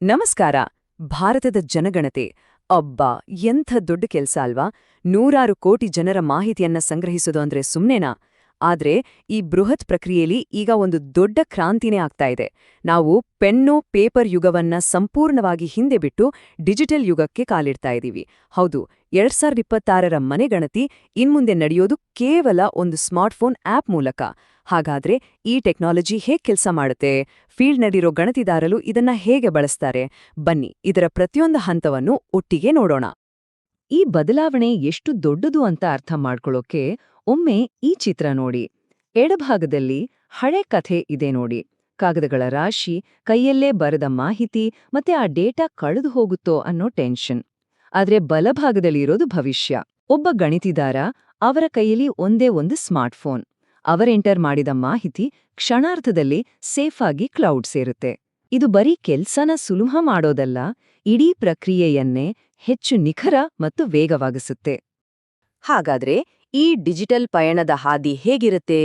ನಮಸ್ಕಾರ. ಭಾರತದ ಜನಗಣತಿ ಅಬ್ಬಾ, ಎಂಥ ದೊಡ್ಡ ಕೆಲ್ಸ ಅಲ್ವಾ. 100 ಕೋಟಿ ಜನರ ಮಾಹಿತಿಯನ್ನ ಸಂಗ್ರಹಿಸೋದು ಅಂದ್ರೆ ಸುಮ್ನೆನಾ? ಆದ್ರೆ ಈ ಬೃಹತ್ ಪ್ರಕ್ರಿಯೆಯಲ್ಲಿ ಈಗ ಒಂದು ದೊಡ್ಡ ಕ್ರಾಂತಿನೇ ಆಗ್ತಾ ಇದೆ. ನಾವು ಪೆನ್ನು ಪೇಪರ್ ಯುಗವನ್ನ ಸಂಪೂರ್ಣವಾಗಿ ಹಿಂದೆ ಬಿಟ್ಟು ಡಿಜಿಟಲ್ ಯುಗಕ್ಕೆ ಕಾಲಿಡ್ತಾ ಇದ್ದೀವಿ. ಹೌದು, 2026ರ ಮನೆಗಣತಿ ಇನ್ಮುಂದೆ ನಡೆಯೋದು ಕೇವಲ ಒಂದು ಸ್ಮಾರ್ಟ್ಫೋನ್ ಆಪ್ ಮೂಲಕ. ಹಾಗಾದ್ರೆ ಈ ಟೆಕ್ನಾಲಜಿ ಹೇಗೆ ಕೆಲಸ ಮಾಡುತ್ತೆ? ಫೀಲ್ಡ್ನಲ್ಲಿರೋ ಗಣತಿದಾರರು ಇದನ್ನ ಹೇಗೆ ಬಳಸ್ತಾರೆ? ಬನ್ನಿ, ಇದರ ಪ್ರತಿಯೊಂದು ಹಂತವನ್ನು ಒಟ್ಟಿಗೆ ನೋಡೋಣ. ಈ ಬದಲಾವಣೆ ಎಷ್ಟು ದೊಡ್ಡದು ಅಂತ ಅರ್ಥ ಮಾಡ್ಕೊಳ್ಳೋಕೆ ಒಮ್ಮೆ ಈ ಚಿತ್ರ ನೋಡಿ. ಎಡಭಾಗದಲ್ಲಿ ಹಳೆ ಕಥೆ ಇದೆ ನೋಡಿ. ಕಾಗದಗಳ ರಾಶಿ, ಕೈಯಲ್ಲೇ ಬರೆದ ಮಾಹಿತಿ, ಮತ್ತೆ ಆ ಡೇಟಾ ಕಳೆದು ಹೋಗುತ್ತೋ ಅನ್ನೋ ಟೆನ್ಷನ್. ಆದ್ರೆ ಬಲಭಾಗದಲ್ಲಿರೋದು ಭವಿಷ್ಯ. ಒಬ್ಬ ಗಣಿತಿದಾರ, ಅವರ ಕೈಯಲ್ಲಿ ಒಂದೇ ಒಂದು ಸ್ಮಾರ್ಟ್ಫೋನ್. ಅವರೆಂಟರ್ ಮಾಡಿದ ಮಾಹಿತಿ ಕ್ಷಣಾರ್ಧದಲ್ಲಿ ಸೇಫ್ ಆಗಿ ಕ್ಲೌಡ್ ಸೇರುತ್ತೆ. ಇದು ಬರೀ ಕೆಲ್ಸನ ಸುಲಭ ಮಾಡೋದಲ್ಲ, ಇಡೀ ಪ್ರಕ್ರಿಯೆಯನ್ನೇ ಹೆಚ್ಚು ನಿಖರ ಮತ್ತು ವೇಗವಾಗಿಸುತ್ತೆ. ಹಾಗಾದ್ರೆ ಈ ಡಿಜಿಟಲ್ ಪಯಣದ ಹಾದಿ ಹೇಗಿರುತ್ತೆ?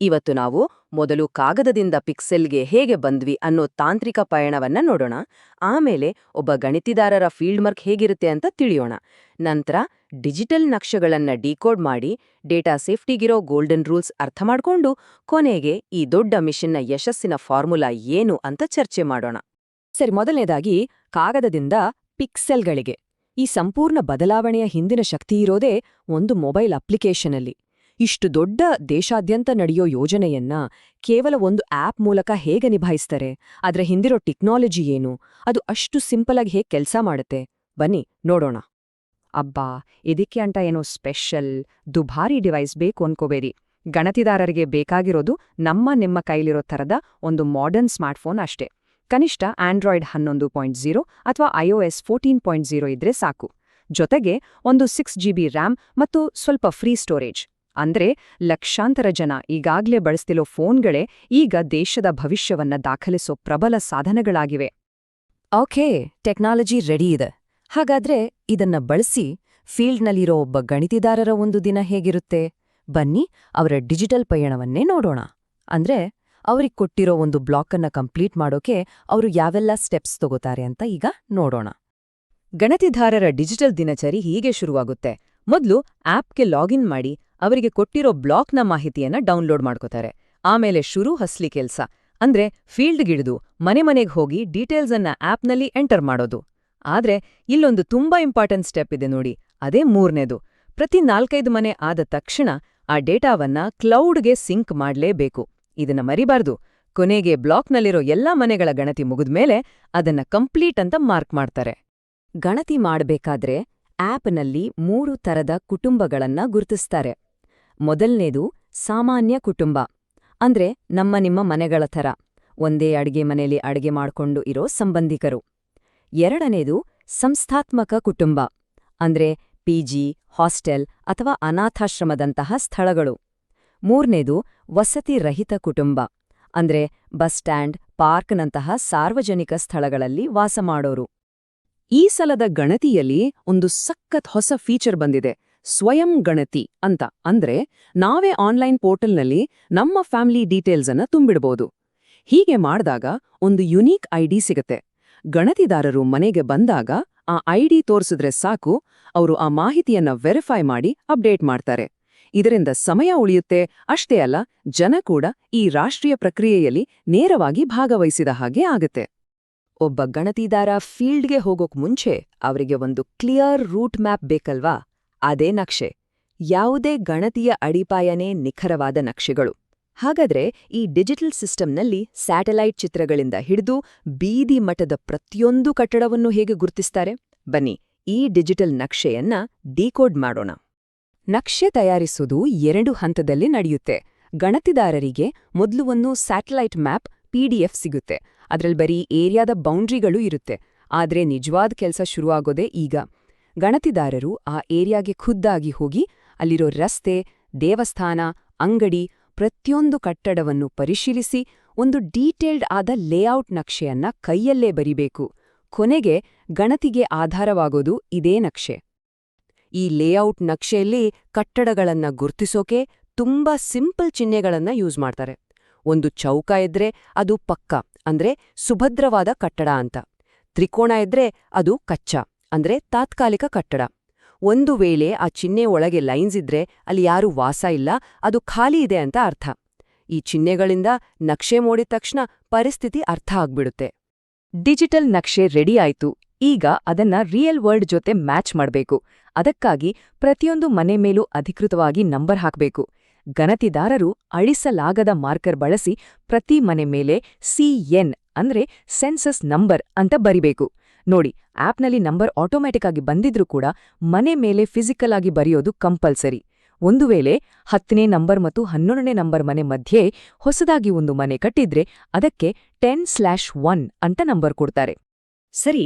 ಇವತ್ತು ನಾವು ಮೊದಲು ಕಾಗದದಿಂದ ಪಿಕ್ಸೆಲ್ಗೆ ಹೇಗೆ ಬಂದ್ವಿ ಅನ್ನೋ ತಾಂತ್ರಿಕ ಪಯಣವನ್ನ ನೋಡೋಣ. ಆಮೇಲೆ ಒಬ್ಬ ಗಣಿತಿದಾರರ ಫೀಲ್ಡ್ ವರ್ಕ್ ಹೇಗಿರುತ್ತೆ ಅಂತ ತಿಳಿಯೋಣ. ನಂತರ ಡಿಜಿಟಲ್ ನಕ್ಷೆಗಳನ್ನ ಡಿಕೋಡ್ ಮಾಡಿ ಡೇಟಾ ಸೇಫ್ಟಿಗಿರೋ ಗೋಲ್ಡನ್ ರೂಲ್ಸ್ ಅರ್ಥ ಮಾಡ್ಕೊಂಡು ಕೊನೆಗೆ ಈ ದೊಡ್ಡ ಮಿಷನ್ನ ಯಶಸ್ಸಿನ ಫಾರ್ಮುಲಾ ಏನು ಅಂತ ಚರ್ಚೆ ಮಾಡೋಣ. ಸರಿ, ಮೊದಲನೇದಾಗಿ ಕಾಗದದಿಂದ ಪಿಕ್ಸೆಲ್ಗಳಿಗೆ. ಈ ಸಂಪೂರ್ಣ ಬದಲಾವಣೆಯ ಹಿಂದಿನ ಶಕ್ತಿಯಿರೋದೇ ಒಂದು ಮೊಬೈಲ್ ಅಪ್ಲಿಕೇಶನಲ್ಲಿ. ಇಷ್ಟು ದೊಡ್ಡ ದೇಶಾದ್ಯಂತ ನಡೆಯೋ ಯೋಜನೆಯನ್ನ ಕೇವಲ ಒಂದು ಆಪ್ ಮೂಲಕ ಹೇಗೆ ನಿಭಾಯಿಸ್ತಾರೆ? ಅದರ ಹಿಂದಿರೋ ಟೆಕ್ನಾಲಜಿ ಏನು? ಅದು ಅಷ್ಟು ಸಿಂಪಲ್ ಆಗಿ ಹೇಗೆ ಕೆಲಸ ಮಾಡುತ್ತೆ? ಬನ್ನಿ ನೋಡೋಣ. ಅಬ್ಬಾ, ಇದಕ್ಕೆ ಅಂತ ಏನೋ ಸ್ಪೆಷಲ್ ದುಬಾರಿ ಡಿವೈಸ್ ಬೇಕು ಅನ್ಕೋಬೇಡಿ. ಗಣತಿದಾರರಿಗೆ ಬೇಕಾಗಿರೋದು ನಿಮ್ಮ ಕೈಲಿರೋ ಥರದ ಒಂದು ಮಾಡರ್ನ್ ಸ್ಮಾರ್ಟ್ಫೋನ್ ಅಷ್ಟೇ. ಕನಿಷ್ಠ ಆಂಡ್ರಾಯ್ಡ್ 11.0 ಅಥವಾ iOS 14.0 ಇದ್ರೆ ಸಾಕು. ಜೊತೆಗೆ ಒಂದು 6GB ರ್ಯಾಮ್ ಮತ್ತು ಸ್ವಲ್ಪ ಫ್ರೀ ಸ್ಟೋರೇಜ್. ಅಂದ್ರೆ ಲಕ್ಷಾಂತರ ಜನ ಈಗಾಗ್ಲೇ ಬಳಸ್ತಿರೋ ಫೋನ್ಗಳೇ ಈಗ ದೇಶದ ಭವಿಷ್ಯವನ್ನ ದಾಖಲಿಸೋ ಪ್ರಬಲ ಸಾಧನಗಳಾಗಿವೆ. ಓಕೆ, ಟೆಕ್ನಾಲಜಿ ರೆಡಿ ಇದೆ. ಹಾಗಾದ್ರೆ ಇದನ್ನ ಬಳಸಿ ಫೀಲ್ಡ್ನಲ್ಲಿರೋ ಒಬ್ಬ ಗಣಿತಿದಾರರ ಒಂದು ದಿನ ಹೇಗಿರುತ್ತೆ? ಬನ್ನಿ, ಅವರ ಡಿಜಿಟಲ್ ಪಯಣವನ್ನೇ ನೋಡೋಣ. ಅಂದ್ರೆ ಅವ್ರಿಗೆ ಕೊಟ್ಟಿರೋ ಒಂದು ಬ್ಲಾಕನ್ನ ಕಂಪ್ಲೀಟ್ ಮಾಡೋಕೆ ಅವರು ಯಾವೆಲ್ಲ ಸ್ಟೆಪ್ಸ್ ತಗೋತಾರೆ ಅಂತ ಈಗ ನೋಡೋಣ. ಗಣತಿದಾರರ ಡಿಜಿಟಲ್ ದಿನಚರಿ ಹೀಗೆ ಶುರುವಾಗುತ್ತೆ. ಮೊದಲು ಆಪ್ಗೆ ಲಾಗಿನ್ ಮಾಡಿ ಅವರಿಗೆ ಕೊಟ್ಟಿರೋ ಬ್ಲಾಕ್ನ ಮಾಹಿತಿಯನ್ನ ಡೌನ್ಲೋಡ್ ಮಾಡ್ಕೋತಾರೆ. ಆಮೇಲೆ ಶುರು ಹಸ್ಲಿ ಕೆಲ್ಸ, ಅಂದ್ರೆ ಫೀಲ್ಡ್ಗಿಳಿದು ಮನೆಗೆ ಹೋಗಿ ಡೀಟೇಲ್ಸ್ ಅನ್ನ ಆಪ್ನಲ್ಲಿ ಎಂಟರ್ ಮಾಡೋದು. ಆದ್ರೆ ಇಲ್ಲೊಂದು ತುಂಬಾ ಇಂಪಾರ್ಟೆಂಟ್ ಸ್ಟೆಪ್ ಇದೆ ನೋಡಿ, ಅದೇ ಮೂರನೇದು. ಪ್ರತಿ 4-5 ಮನೆ ಆದ ತಕ್ಷಣ ಆ ಡೇಟಾವನ್ನ ಕ್ಲೌಡ್ಗೆ ಸಿಂಕ್ ಮಾಡ್ಲೇಬೇಕು. ಇದನ್ನ ಮರಿಬಾರ್ದು. ಕೊನೆಗೆ ಬ್ಲಾಕ್ನಲ್ಲಿರೋ ಎಲ್ಲಾ ಮನೆಗಳ ಗಣತಿ ಮುಗಿದ್ಮೇಲೆ ಅದನ್ನ ಕಂಪ್ಲೀಟ್ ಅಂತ ಮಾರ್ಕ್ ಮಾಡ್ತಾರೆ. ಗಣತಿ ಮಾಡ್ಬೇಕಾದ್ರೆ ಆಪ್ನಲ್ಲಿ 3 ಥರದ ಕುಟುಂಬಗಳನ್ನ ಗುರುತಿಸ್ತಾರೆ. ಮೊದಲ್ನೇದು ಸಾಮಾನ್ಯ ಕುಟುಂಬ, ಅಂದ್ರೆ ನಿಮ್ಮ ಮನೆಗಳ ಥರ ಒಂದೇ ಅಡ್ಗೆ ಮನೆಯಲ್ಲಿ ಅಡ್ಗೆ ಮಾಡ್ಕೊಂಡು ಇರೋ ಸಂಬಂಧಿಕರು. ಎರಡನೇದು ಸಂಸ್ಥಾತ್ಮಕ ಕುಟುಂಬ, ಅಂದ್ರೆ ಪಿಜಿ, ಹಾಸ್ಟೆಲ್ ಅಥವಾ ಅನಾಥಾಶ್ರಮದಂತಹ ಸ್ಥಳಗಳು. ಮೂರನೇದು ವಸತಿ ರಹಿತ ಕುಟುಂಬ, ಅಂದ್ರೆ ಬಸ್ ಸ್ಟ್ಯಾಂಡ್, ಪಾರ್ಕ್ನಂತಹ ಸಾರ್ವಜನಿಕ ಸ್ಥಳಗಳಲ್ಲಿ ವಾಸ ಮಾಡೋರು. ಈ ಸಲದ ಗಣತಿಯಲ್ಲಿ ಒಂದು ಸಖತ್ ಹೊಸ ಫೀಚರ್ ಬಂದಿದೆ, ಸ್ವಯಂ ಗಣತಿ ಅಂತ. ಅಂದ್ರೆ ನಾವೇ ಆನ್ಲೈನ್ ಪೋರ್ಟಲ್ನಲ್ಲಿ ನಮ್ಮ ಫ್ಯಾಮಿಲಿ ಡೀಟೇಲ್ಸ್ ಅನ್ನ ತುಂಬಿಡ್ಬೋದು. ಹೀಗೆ ಮಾಡಿದಾಗ ಒಂದು ಯುನೀಕ್ ಐಡಿ ಸಿಗತ್ತೆ. ಗಣತಿದಾರರು ಮನೆಗೆ ಬಂದಾಗ ಆ ಐಡಿ ತೋರಿಸಿದ್ರೆ ಸಾಕು, ಅವರು ಆ ಮಾಹಿತಿಯನ್ನ ವೆರಿಫೈ ಮಾಡಿ ಅಪ್ಡೇಟ್ ಮಾಡ್ತಾರೆ. ಇದರಿಂದ ಸಮಯ ಉಳಿಯುತ್ತೆ. ಅಷ್ಟೇ ಅಲ್ಲ, ಜನ ಕೂಡ ಈ ರಾಷ್ಟ್ರೀಯ ಪ್ರಕ್ರಿಯೆಯಲ್ಲಿ ನೇರವಾಗಿ ಭಾಗವಹಿಸಿದ ಹಾಗೆ ಆಗುತ್ತೆ. ಒಬ್ಬ ಗಣತಿದಾರ ಫೀಲ್ಡ್ಗೆ ಹೋಗೋಕ್ ಮುಂಚೆ ಅವರಿಗೆ ಒಂದು ಕ್ಲಿಯರ್ ರೂಟ್ ಮ್ಯಾಪ್ ಬೇಕಲ್ವಾ? ಅದೇ ನಕ್ಷೆ. ಯಾವುದೇ ಗಣತಿಯ ಅಡಿಪಾಯನೇ ನಿಖರವಾದ ನಕ್ಷೆಗಳು. ಹಾಗಾದ್ರೆ ಈ ಡಿಜಿಟಲ್ ಸಿಸ್ಟಮ್ನಲ್ಲಿ ಸ್ಯಾಟಲೈಟ್ ಚಿತ್ರಗಳಿಂದ ಹಿಡಿದು ಬೀದಿ ಮಟ್ಟದ ಪ್ರತಿಯೊಂದು ಕಟ್ಟಡವನ್ನು ಹೇಗೆ ಗುರುತಿಸ್ತಾರೆ? ಬನ್ನಿ, ಈ ಡಿಜಿಟಲ್ ನಕ್ಷೆಯನ್ನ ಡಿಕೋಡ್ ಮಾಡೋಣ. ನಕ್ಷೆ ತಯಾರಿಸೋದು 2 ಹಂತದಲ್ಲಿ ನಡೆಯುತ್ತೆ. ಗಣತಿದಾರರಿಗೆ ಮೊದಲು ಒಂದು ಸ್ಯಾಟಲೈಟ್ ಮ್ಯಾಪ್ PDF ಸಿಗುತ್ತೆ. ಅದ್ರಲ್ಲಿ ಬರೀ ಏರಿಯಾದ ಬೌಂಡ್ರಿಗಳು ಇರುತ್ತೆ. ಆದ್ರೆ ನಿಜವಾದ ಕೆಲಸ ಶುರುವಾಗೋದೇ ಈಗ. ಗಣತಿದಾರರು ಆ ಏರಿಯಾಗೆ ಖುದ್ದಾಗಿ ಹೋಗಿ ಅಲ್ಲಿರೋ ರಸ್ತೆ, ದೇವಸ್ಥಾನ, ಅಂಗಡಿ, ಪ್ರತಿಯೊಂದು ಕಟ್ಟಡವನ್ನು ಪರಿಶೀಲಿಸಿ ಒಂದು ಡೀಟೇಲ್ಡ್ ಆದ ಲೇಔಟ್ ನಕ್ಷೆಯನ್ನ ಕೈಯಲ್ಲೇ ಬರಿಬೇಕು. ಕೊನೆಗೆ ಗಣತಿಗೆ ಆಧಾರವಾಗೋದು ಇದೇ ನಕ್ಷೆ. ಈ ಲೇಔಟ್ ನಕ್ಷೆಯಲ್ಲಿ ಕಟ್ಟಡಗಳನ್ನ ಗುರ್ತಿಸೋಕೆ ತುಂಬಾ ಸಿಂಪಲ್ ಚಿಹ್ನೆಗಳನ್ನ ಯೂಸ್ ಮಾಡ್ತಾರೆ. ಒಂದು ಚೌಕ ಇದ್ರೆ ಅದು ಪಕ್ಕ, ಅಂದ್ರೆ ಸುಭದ್ರವಾದ ಕಟ್ಟಡ ಅಂತ. ತ್ರಿಕೋಣ ಇದ್ರೆ ಅದು ಕಚ್ಚಾ ಅಂದ್ರೆ ತಾತ್ಕಾಲಿಕ ಕಟ್ಟಡ. ಒಂದು ವೇಳೆ ಆ ಚಿಹ್ನೆ ಒಳಗೆ ಲೈನ್ಸ್ ಇದ್ರೆ ಅಲ್ಲಿ ಯಾರೂ ವಾಸ ಇಲ್ಲ, ಅದು ಖಾಲಿ ಇದೆ ಅಂತ ಅರ್ಥ. ಈ ಚಿಹ್ನೆಗಳಿಂದ ನಕ್ಷೆ ಮೂಡಿದ ತಕ್ಷಣ ಪರಿಸ್ಥಿತಿ ಅರ್ಥ ಆಗ್ಬಿಡುತ್ತೆ. ಡಿಜಿಟಲ್ ನಕ್ಷೆ ರೆಡಿ ಆಯ್ತು. ಈಗ ಅದನ್ನ ರಿಯಲ್ ವರ್ಲ್ಡ್ ಜೊತೆ ಮ್ಯಾಚ್ ಮಾಡ್ಬೇಕು. ಅದಕ್ಕಾಗಿ ಪ್ರತಿಯೊಂದು ಮನೆ ಮೇಲೂ ಅಧಿಕೃತವಾಗಿ ನಂಬರ್ ಹಾಕ್ಬೇಕು. ಗಣತಿದಾರರು ಅಳಿಸಲಾಗದ ಮಾರ್ಕರ್ ಬಳಸಿ ಪ್ರತಿ ಮನೆ ಮೇಲೆ CN ಅಂದ್ರೆ ಸೆನ್ಸಸ್ ನಂಬರ್ ಅಂತ ಬರಿಬೇಕು. ನೋಡಿ, ಆಪ್ನಲ್ಲಿ ನಂಬರ್ ಆಟೋಮ್ಯಾಟಿಕ್ ಆಗಿ ಬಂದಿದ್ರೂ ಕೂಡ ಮನೆ ಮೇಲೆ ಫಿಸಿಕಲ್ ಆಗಿ ಬರೆಯೋದು ಕಂಪಲ್ಸರಿ. ಒಂದು ವೇಳೆ 10ನೇ ನಂಬರ್ ಮತ್ತು 11ನೇ ನಂಬರ್ ಮನೆ ಮಧ್ಯೆ ಹೊಸದಾಗಿ ಒಂದು ಮನೆ ಕಟ್ಟಿದ್ರೆ ಅದಕ್ಕೆ 10/1 ಅಂತ ನಂಬರ್ ಕೊಡ್ತಾರೆ. ಸರಿ,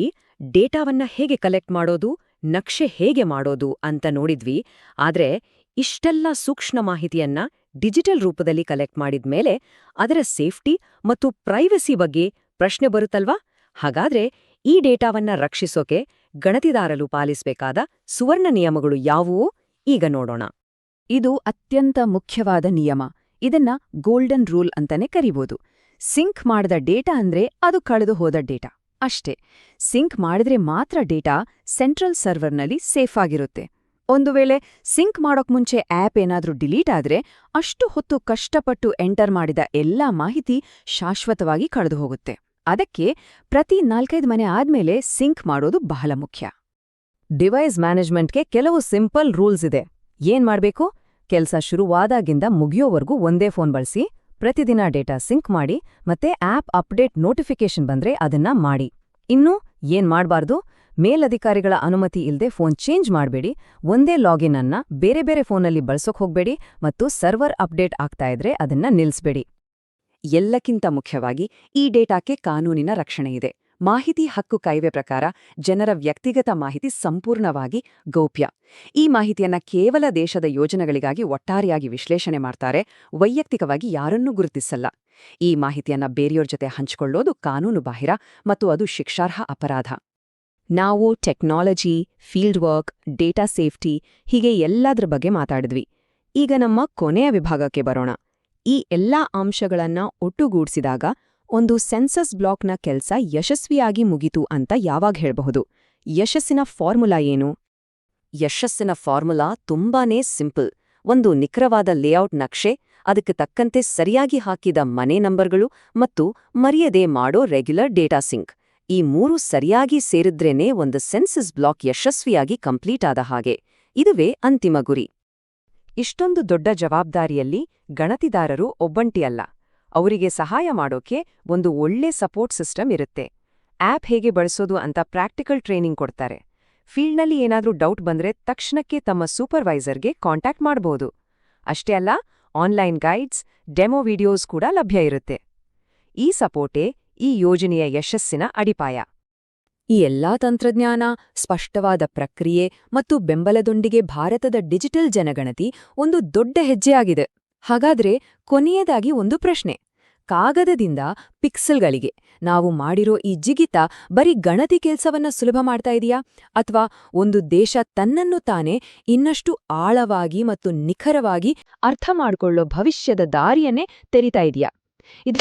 ಡೇಟಾವನ್ನ ಹೇಗೆ ಕಲೆಕ್ಟ್ ಮಾಡೋದು, ನಕ್ಷೆ ಹೇಗೆ ಮಾಡೋದು ಅಂತ ನೋಡಿದ್ವಿ. ಆದ್ರೆ ಇಷ್ಟೆಲ್ಲ ಸೂಕ್ಷ್ಮ ಮಾಹಿತಿಯನ್ನ ಡಿಜಿಟಲ್ ರೂಪದಲ್ಲಿ ಕಲೆಕ್ಟ್ ಮಾಡಿದ್ಮೇಲೆ ಅದರ ಸೇಫ್ಟಿ ಮತ್ತು ಪ್ರೈವಸಿ ಬಗ್ಗೆ ಪ್ರಶ್ನೆ ಬರುತ್ತಲ್ವಾ? ಹಾಗಾದ್ರೆ ಈ ಡೇಟಾವನ್ನ ರಕ್ಷಿಸೋಕೆ ಗಣತಿದಾರರು ಪಾಲಿಸಬೇಕಾದ ಸುವರ್ಣ ನಿಯಮಗಳು ಯಾವುವು ಈಗ ನೋಡೋಣ. ಇದು ಅತ್ಯಂತ ಮುಖ್ಯವಾದ ನಿಯಮ. ಇದನ್ನ ಗೋಲ್ಡನ್ ರೂಲ್ ಅಂತಾನೆ ಕರಿಬೋದು. ಸಿಂಕ್ ಮಾಡಿದ ಡೇಟಾ ಅಂದ್ರೆ ಅದು ಕಳೆದು ಹೋದ ಡೇಟಾ ಅಷ್ಟೇ. ಸಿಂಕ್ ಮಾಡಿದ್ರೆ ಮಾತ್ರ ಡೇಟಾ ಸೆಂಟ್ರಲ್ ಸರ್ವರ್ನಲ್ಲಿ ಸೇಫ್ ಆಗಿರುತ್ತೆ. ಒಂದು ವೇಳೆ ಸಿಂಕ್ ಮಾಡೋಕ್ ಮುಂಚೆ ಆಪ್ ಏನಾದ್ರೂ ಡಿಲೀಟ್ ಆದ್ರೆ ಅಷ್ಟು ಹೊತ್ತು ಕಷ್ಟಪಟ್ಟು ಎಂಟರ್ ಮಾಡಿದ ಎಲ್ಲಾ ಮಾಹಿತಿ ಶಾಶ್ವತವಾಗಿ ಕಳೆದು ಹೋಗುತ್ತೆ. ಅದಕ್ಕೆ ಪ್ರತಿ 4-5 ಮನೆ ಆದ್ಮೇಲೆ ಸಿಂಕ್ ಮಾಡೋದು ಬಹಳ ಮುಖ್ಯ. ಡಿವೈಸ್ ಮ್ಯಾನೇಜ್ಮೆಂಟ್ಗೆ ಕೆಲವು ಸಿಂಪಲ್ ರೂಲ್ಸ್ ಇದೆ. ಏನ್ ಮಾಡ್ಬೇಕು? ಕೆಲ್ಸ ಶುರುವಾದಾಗಿಂದ ಮುಗಿಯೋವರೆಗೂ ಒಂದೇ ಫೋನ್ ಬಳಸಿ, ಪ್ರತಿದಿನ ಡೇಟಾ ಸಿಂಕ್ ಮಾಡಿ, ಮತ್ತೆ ಆಪ್ ಅಪ್ಡೇಟ್ ನೋಟಿಫಿಕೇಶನ್ ಬಂದ್ರೆ ಅದನ್ನ ಮಾಡಿ. ಇನ್ನು ಏನ್ ಮಾಡ್ಬಾರ್ದು? ಮೇಲಧಿಕಾರಿಗಳ ಅನುಮತಿ ಇಲ್ದೆ ಫೋನ್ ಚೇಂಜ್ ಮಾಡಬೇಡಿ, ಒಂದೇ ಲಾಗಿನ್ ಅನ್ನ ಬೇರೆ ಬೇರೆ ಫೋನಲ್ಲಿ ಬಳಸೋಕ್ ಹೋಗ್ಬೇಡಿ, ಮತ್ತು ಸರ್ವರ್ ಅಪ್ಡೇಟ್ ಆಗ್ತಾ ಇದ್ರೆ ಅದನ್ನ ನಿಲ್ಸ್ಬೇಡಿ. ಎಲ್ಲಕ್ಕಿಂತ ಮುಖ್ಯವಾಗಿ ಈ ಡೇಟಾಕ್ಕೆ ಕಾನೂನಿನ ರಕ್ಷಣೆ ಇದೆ. ಮಾಹಿತಿ ಹಕ್ಕು ಕಾಯ್ದೆ ಪ್ರಕಾರ ಜನರ ವ್ಯಕ್ತಿಗತ ಮಾಹಿತಿ ಸಂಪೂರ್ಣವಾಗಿ ಗೌಪ್ಯ. ಈ ಮಾಹಿತಿಯನ್ನ ಕೇವಲ ದೇಶದ ಯೋಜನೆಗಳಿಗಾಗಿ ಒಟ್ಟಾರೆಯಾಗಿ ವಿಶ್ಲೇಷಣೆ ಮಾಡ್ತಾರೆ, ವೈಯಕ್ತಿಕವಾಗಿ ಯಾರನ್ನೂ ಗುರುತಿಸಲ್ಲ. ಈ ಮಾಹಿತಿಯನ್ನ ಬೇರೆಯೋರ್ ಜೊತೆ ಹಂಚಿಕೊಳ್ಳೋದು ಕಾನೂನು ಬಾಹಿರ ಮತ್ತು ಅದು ಶಿಕ್ಷಾರ್ಹ ಅಪರಾಧ. ನಾವು technology, field work, data safety ಹೀಗೆ ಎಲ್ಲದ್ರ ಬಗ್ಗೆ ಮಾತಾಡಿದ್ವಿ. ಈಗ ನಮ್ಮ ಕೊನೆಯ ವಿಭಾಗಕ್ಕೆ ಬರೋಣ. ಈ ಎಲ್ಲಾ ಅಂಶಗಳನ್ನ ಒಟ್ಟುಗೂಡಿಸಿದಾಗ ಒಂದು ಸೆನ್ಸಸ್ ಬ್ಲಾಕ್ನ ಕೆಲ್ಸ ಯಶಸ್ವಿಯಾಗಿ ಮುಗಿತು ಅಂತ ಯಾವಾಗ ಹೇಳ್ಬಹುದು? ಯಶಸ್ಸಿನ ಫಾರ್ಮುಲಾ ಏನು? ಯಶಸ್ಸಿನ ಫಾರ್ಮುಲಾ ತುಂಬಾನೇ ಸಿಂಪಲ್. ಒಂದು ನಿಖರವಾದ ಲೇಔಟ್ ನಕ್ಷೆ, ಅದಕ್ಕೆ ತಕ್ಕಂತೆ ಸರಿಯಾಗಿ ಹಾಕಿದ ಮನೆ ನಂಬರ್ಗಳು ಮತ್ತು ಮರೆಯದೆ ಮಾಡೋ ರೆಗ್ಯುಲರ್ ಡೇಟಾ ಸಿಂಕ್. ಈ ಮೂರು ಸರಿಯಾಗಿ ಸೇರಿದ್ರೇನೆ ಒಂದು ಸೆನ್ಸಸ್ ಬ್ಲಾಕ್ ಯಶಸ್ವಿಯಾಗಿ ಕಂಪ್ಲೀಟ್ ಆದ ಹಾಗೆ. ಇದುವೇ ಅಂತಿಮ ಗುರಿ. ಇಷ್ಟೊಂದು ದೊಡ್ಡ ಜವಾಬ್ದಾರಿಯಲ್ಲಿ ಗಣತಿದಾರರು ಒಬ್ಬಂಟಿಯಲ್ಲ. ಅವರಿಗೆ ಸಹಾಯ ಮಾಡೋಕೆ ಒಂದು ಒಳ್ಳೆ ಸಪೋರ್ಟ್ ಸಿಸ್ಟಮ್ ಇರುತ್ತೆ. ಆಪ್ ಹೇಗೆ ಬಳಸೋದು ಅಂತ ಪ್ರಾಕ್ಟಿಕಲ್ ಟ್ರೈನಿಂಗ್ ಕೊಡ್ತಾರೆ. ಫೀಲ್ಡ್ನಲ್ಲಿ ಏನಾದ್ರೂ ಡೌಟ್ ಬಂದ್ರೆ ತಕ್ಷಣಕ್ಕೆ ತಮ್ಮ ಸೂಪರ್ವೈಸರ್ಗೆ ಕಾಂಟ್ಯಾಕ್ಟ್ ಮಾಡ್ಬೋದು. ಅಷ್ಟೇ ಅಲ್ಲ, ಆನ್ಲೈನ್ ಗೈಡ್ಸ್, ಡೆಮೋ ವಿಡಿಯೋಸ್ ಕೂಡ ಲಭ್ಯ ಇರುತ್ತೆ. ಈ ಸಪೋರ್ಟೇ ಈ ಯೋಜನೆಯ ಯಶಸ್ಸಿನ ಅಡಿಪಾಯ. ಈ ಎಲ್ಲಾ ತಂತ್ರಜ್ಞಾನ, ಸ್ಪಷ್ಟವಾದ ಪ್ರಕ್ರಿಯೆ ಮತ್ತು ಬೆಂಬಲದೊಂದಿಗೆ ಭಾರತದ ಡಿಜಿಟಲ್ ಜನಗಣತಿ ಒಂದು ದೊಡ್ಡ ಹೆಜ್ಜೆಯಾಗಿದೆ. ಹಾಗಾದ್ರೆ ಕೊನೆಯದಾಗಿ ಒಂದು ಪ್ರಶ್ನೆ. ಕಾಗದದಿಂದ ಪಿಕ್ಸೆಲ್ಗಳಿಗೆ ನಾವು ಮಾಡಿರೋ ಈ ಜಿಗಿತ ಬರೀ ಗಣತಿ ಕೆಲ್ಸವನ್ನ ಸುಲಭ ಮಾಡ್ತಾ ಇದೆಯಾ, ಅಥವಾ ಒಂದು ದೇಶ ತನ್ನನ್ನು ತಾನೇ ಇನ್ನಷ್ಟು ಆಳವಾಗಿ ಮತ್ತು ನಿಖರವಾಗಿ ಅರ್ಥ ಮಾಡ್ಕೊಳ್ಳೋ ಭವಿಷ್ಯದ ದಾರಿಯನ್ನೇ ತೆರಿತಾ ಇದೆಯಾ? ಇದು